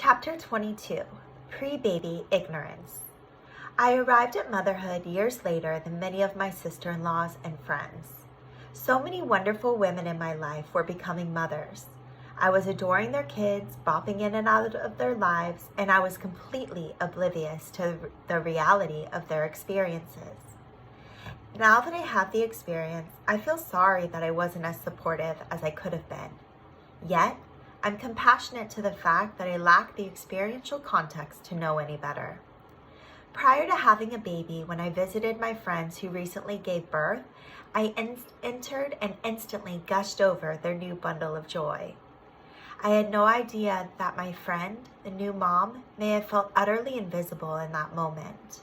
Chapter 22, Pre-Baby Ignorance. I arrived at motherhood years later than many of my sister-in-laws and friends. So many wonderful women in my life were becoming mothers. I was adoring their kids, bopping in and out of their lives, and I was completely oblivious to the reality of their experiences. Now that I have the experience, I feel sorry that I wasn't as supportive as I could have been. Yet, I'm compassionate to the fact that I lack the experiential context to know any better. Prior to having a baby, when I visited my friends who recently gave birth, I entered and instantly gushed over their new bundle of joy. I had no idea that my friend, the new mom, may have felt utterly invisible in that moment.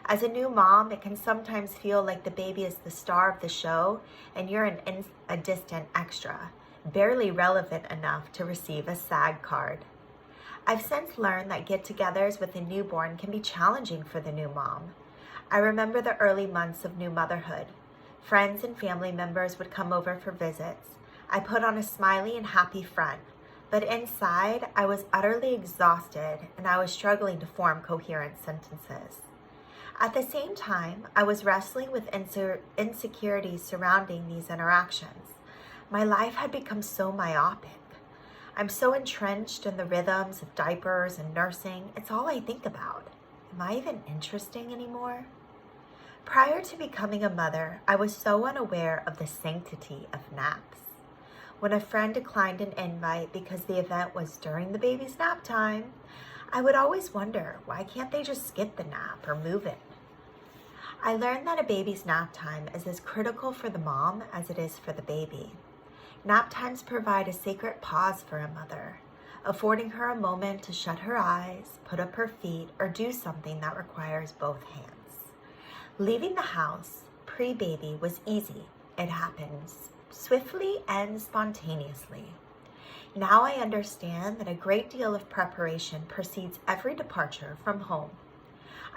As a new mom, it can sometimes feel like the baby is the star of the show and you're a distant extra, barely relevant enough to receive a SAG card. I've since learned that get-togethers with a newborn can be challenging for the new mom. I remember the early months of new motherhood. Friends and family members would come over for visits. I put on a smiley and happy front, but inside I was utterly exhausted and I was struggling to form coherent sentences. At the same time, I was wrestling with insecurities surrounding these interactions. My life had become so myopic. I'm so entrenched in the rhythms of diapers and nursing, it's all I think about. Am I even interesting anymore? Prior to becoming a mother, I was so unaware of the sanctity of naps. When a friend declined an invite because the event was during the baby's nap time, I would always wonder, why can't they just skip the nap or move it? I learned that a baby's nap time is as critical for the mom as it is for the baby. Nap times provide a sacred pause for a mother, affording her a moment to shut her eyes, put up her feet, or do something that requires both hands. Leaving the house pre-baby was easy. It happens swiftly and spontaneously. Now I understand that a great deal of preparation precedes every departure from home.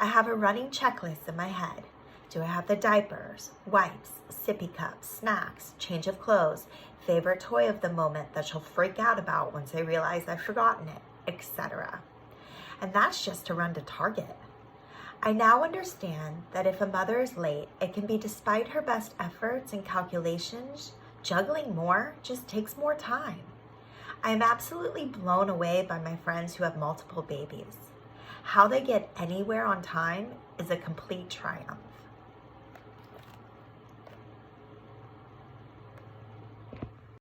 I have a running checklist in my head. Do I have the diapers, wipes, sippy cups, snacks, change of clothes, favorite toy of the moment that she'll freak out about once I realize I've forgotten it, etc. And that's just to run to Target. I now understand that if a mother is late, it can be despite her best efforts and calculations, juggling more just takes more time. I am absolutely blown away by my friends who have multiple babies. How they get anywhere on time is a complete triumph.